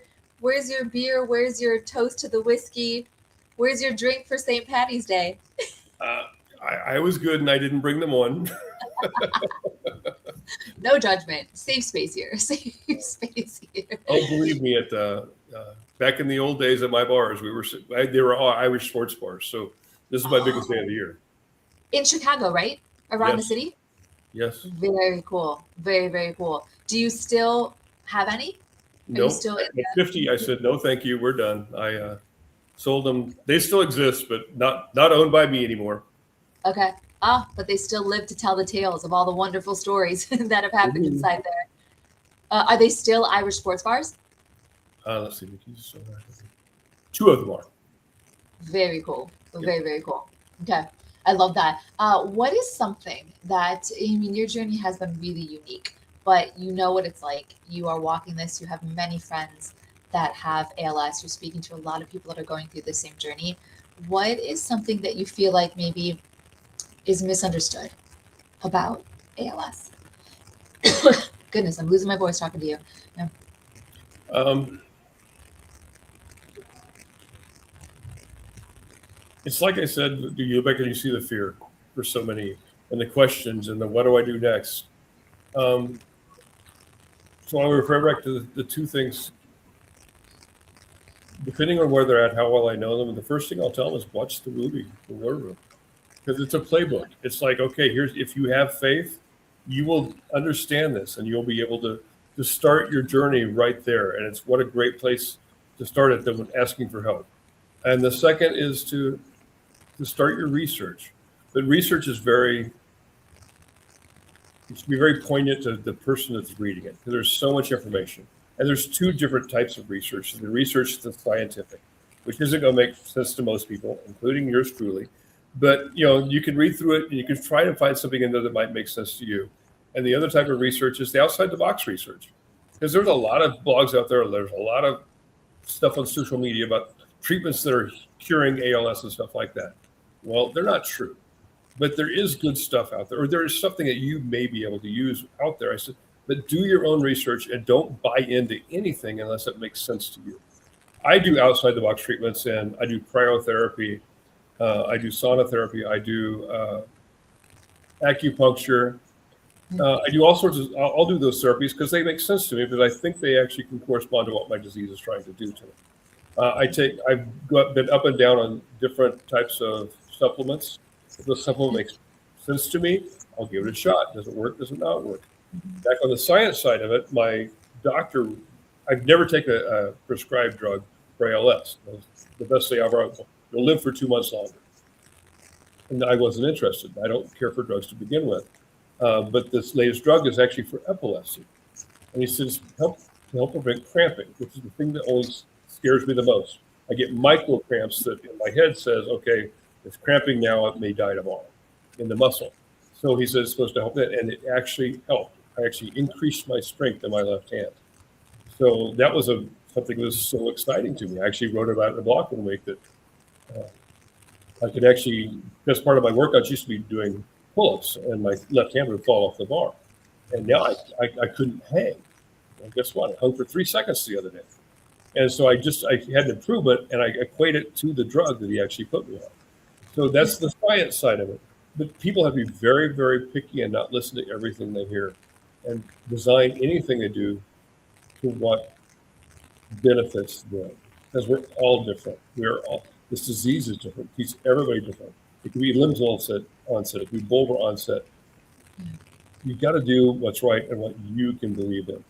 beer? Where's your toast to the whiskey? Where's your drink for St. Patty's Day? Uh, I was good and I didn't bring them on. No judgment. Safe space here. Safe space here. Oh, believe me, back in the old days at my bars, they were all Irish sports bars. So this is my biggest day of the year. In Chicago, right? Around the Yes. city? Yes. Very cool. Very, very cool. Do you still have any? Are you Nope. still in At 50, I said, no, thank you. We're done. I sold them. They still exist, but not owned by me anymore. Okay. But they still live to tell the tales of all the wonderful stories that have happened inside there. Are they still Irish sports bars? Let's see. Two of them are. Very cool. Very, very cool. Okay. I love that. What is something that, I mean, your journey has been really unique, but you know what it's like. You are walking this, you have many friends that have ALS. You're speaking to a lot of people that are going through the same journey. What is something that you feel like maybe is misunderstood about ALS? Goodness, I'm losing my voice talking to you. No. It's like I said, do you look back and you see the fear for so many and the questions and the what do I do next? So I refer back to the two things. Depending on where they're at, how well I know them, and the first thing I'll tell them is watch the movie, The War Room, because it's a playbook. It's like, okay, if you have faith, you will understand this and you'll be able to start your journey right there. And it's what a great place to start it than when asking for help. And the second is to start your research. But research is it should be very poignant to the person that's reading it, because there's so much information. And there's two different types of research. The research that's scientific, which isn't going to make sense to most people, including yours truly. But you can read through it and you can try to find something in there that might make sense to you. And the other type of research is the outside the box research, because there's a lot of blogs out there. There's a lot of stuff on social media about treatments that are curing ALS and stuff like that. Well, they're not true, but there is good stuff out there, or there is something that you may be able to use out there. I said, but do your own research and don't buy into anything unless it makes sense to you. I do outside the box treatments, and I do cryotherapy. I do sauna therapy. I do acupuncture. I do all sorts of, I'll do those therapies because they make sense to me, but I think they actually can correspond to what my disease is trying to do to me. I've been up and down on different types of supplements. If the supplement makes sense to me, I'll give it a shot. Does it work? Does it not work? Back on the science side of it, my doctor, I've never taken a prescribed drug for ALS. The best thing ever, you'll live for 2 months longer. And I wasn't interested. I don't care for drugs to begin with. But this latest drug is actually for epilepsy. And he says, to help prevent cramping, which is the thing that always scares me the most. I get micro cramps that in my head says, okay, it's cramping now, it may die tomorrow in the muscle. So he says it's supposed to help that, and it actually helped. I actually increased my strength in my left hand. So that was something that was so exciting to me. I actually wrote about it in a blog one week that I could actually, because part of my workouts used to be doing pull-ups, and my left hand would fall off the bar. And now I couldn't hang. Well, guess what? I hung for 3 seconds the other day. And so I had an improvement, and I equate it to the drug that he actually put me on. So that's the science side of it. But people have to be very, very picky and not listen to everything they hear, and design anything they do to what benefits them. Because we're all different. This disease is different. It keeps everybody different. It could be limbs onset. It could be bulbar onset. You got to do what's right and what you can believe in.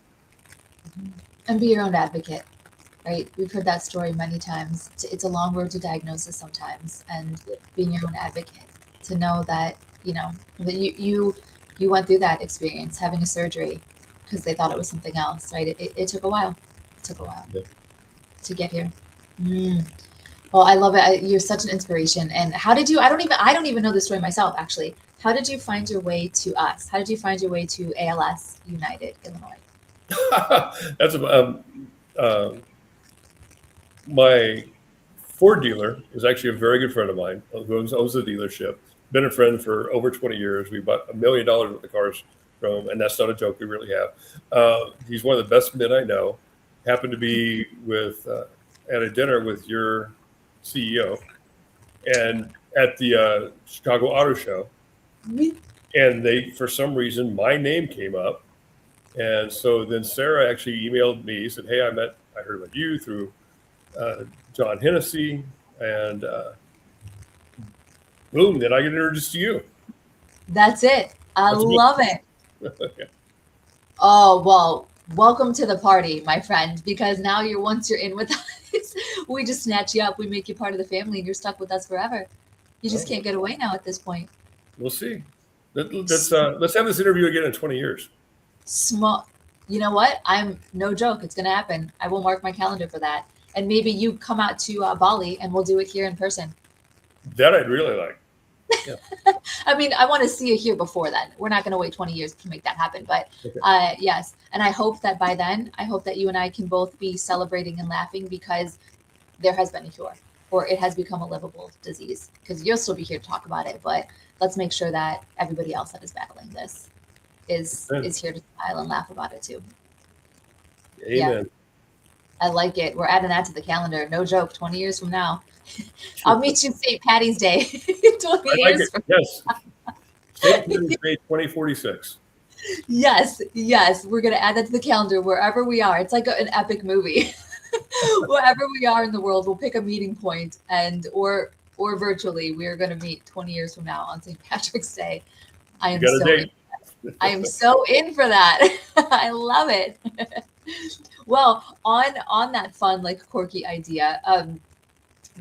And be your own advocate, right? We've heard that story many times. It's a long road to diagnosis sometimes, and being your own advocate to know that, that you went through that experience, having a surgery because they thought it was something else, right? It took a while. It took a while to get here. Well, I love it. You're such an inspiration. And how did you, I don't even know the story myself, actually. How did you find your way to us? How did you find your way to ALS United Illinois? That's my Ford dealer is actually a very good friend of mine who owns the dealership. Been a friend for over 20 years. We bought $1 million worth of cars from him, and that's not a joke. We really have. He's one of the best men I know. Happened to be at a dinner with your CEO and at the Chicago Auto Show. And for some reason, my name came up. And so then Sarah actually emailed me, said, hey, I heard about you through John Hennessy, and boom, then I get introduced to you. That's it. I That's love it. okay. Oh, well, welcome to the party, my friend, because now once you're in with us, we just snatch you up, we make you part of the family, and you're stuck with us forever. You just Well, can't get away now at this point. we'll see. Let's have this interview again in 20 years. Small, you know what? I'm no joke. It's going to happen. I will mark my calendar for that. And maybe you come out to Bali and we'll do it here in person. That I'd really like. Yeah. I mean, I want to see you here before then. We're not going to wait 20 years to make that happen. But Okay. yes. And I hope that by then, I hope that you and I can both be celebrating and laughing because there has been a cure or it has become a livable disease because you'll still be here to talk about it. But let's make sure that everybody else that is battling this is here to smile and laugh about it too. Amen. Yeah. I like it. We're adding that to the calendar. No joke. 20 years from now, I'll meet you St. Patty's Day. 20 I like years it. from Yes. St. Patty's Day 2046. Yes, yes. We're gonna add that to the calendar wherever we are. It's like an epic movie. Wherever we are in the world, we'll pick a meeting point and or virtually we are gonna meet 20 years from now on St. Patrick's Day. I am You got a so date. I am so in for that. I love it. Well, on that fun, like quirky idea,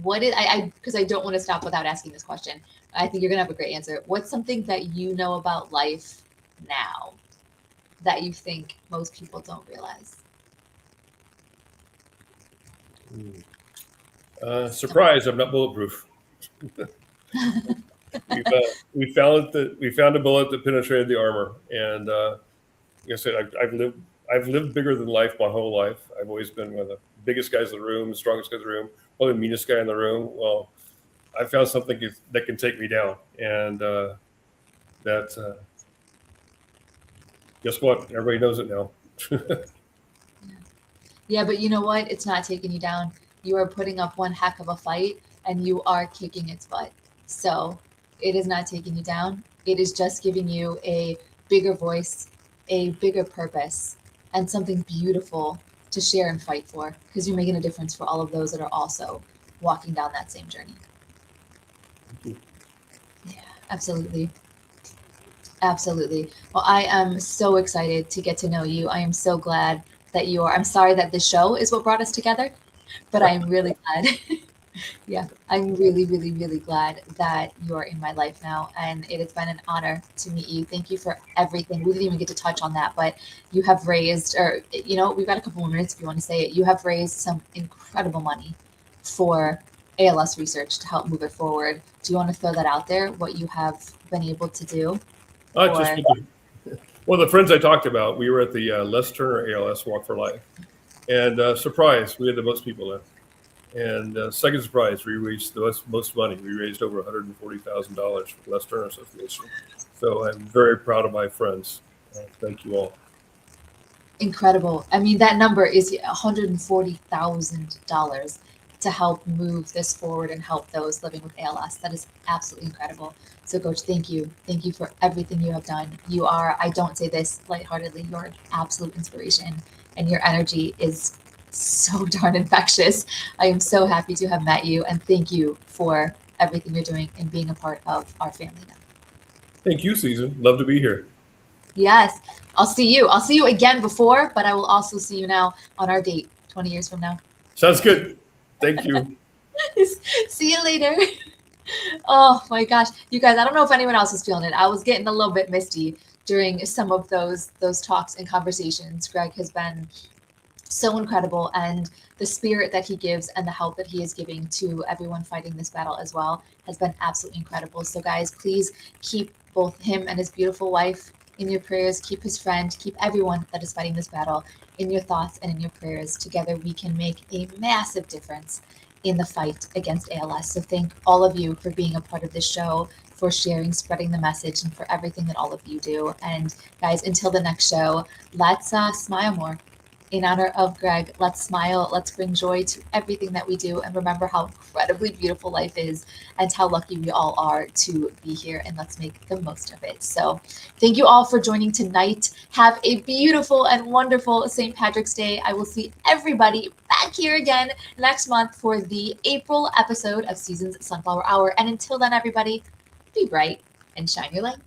what did I because I don't want to stop without asking this question. I think you're gonna have a great answer. What's something that you know about life now that you think most people don't realize? Surprise! I'm not bulletproof. We found a bullet that penetrated the armor, and like I said, I've lived bigger than life my whole life. I've always been one of the biggest guys in the room, the strongest guy in the room, probably the meanest guy in the room. Well, I found something that can take me down, and guess what? Everybody knows it now. Yeah, but you know what? It's not taking you down. You are putting up one heck of a fight and you are kicking its butt. So it is not taking you down. It is just giving you a bigger voice, a bigger purpose, and something beautiful to share and fight for because you're making a difference for all of those that are also walking down that same journey. Yeah, absolutely. Absolutely. Well, I am so excited to get to know you. I am so glad that you are. I'm sorry that the show is what brought us together, but I'm really glad. Yeah, I'm really, really, really glad that you're in my life now. And it has been an honor to meet you. Thank you for everything. We didn't even get to touch on that, but you have raised, or, we've got a couple more minutes if you want to say it. You have raised some incredible money for ALS research to help move it forward. Do you want to throw that out there, what you have been able to do? Just one of the friends I talked about, we were at the Les Turner ALS Walk for Life, and surprise, we had the most people there. And second surprise, we raised the most money. We raised over $140,000 for the Les Turner Association. So I'm very proud of my friends. Thank you all. Incredible. I mean, that number is $140,000 to help move this forward and help those living with ALS. That is absolutely incredible. So, Coach, thank you. Thank you for everything you have done. You are, I don't say this lightheartedly, you're an absolute inspiration, and your energy is so darn infectious. I am so happy to have met you, and thank you for everything you're doing and being a part of our family now. Thank you, Susan. Love to be here. Yes. I'll see you. I'll see you again before, but I will also see you now on our date 20 years from now. Sounds good. Thank you. See you later. Oh my gosh. You guys, I don't know if anyone else is feeling it. I was getting a little bit misty during some of those talks and conversations. Greg has been so incredible, and the spirit that he gives and the help that he is giving to everyone fighting this battle as well has been absolutely incredible. So guys, please keep both him and his beautiful wife in your prayers. Keep his friend, keep everyone that is fighting this battle in your thoughts and in your prayers. Together we can make a massive difference in the fight against ALS. So thank all of you for being a part of this show, for sharing, spreading the message, and for everything that all of you do. And guys, until the next show, let's smile more. In honor of Greg, let's smile, let's bring joy to everything that we do, and remember how incredibly beautiful life is and how lucky we all are to be here, and let's make the most of it. So thank you all for joining tonight. Have a beautiful and wonderful St. Patrick's Day. I will see everybody back here again next month for the April episode of Seasons Sunflower Hour. And until then, everybody, be bright and shine your light.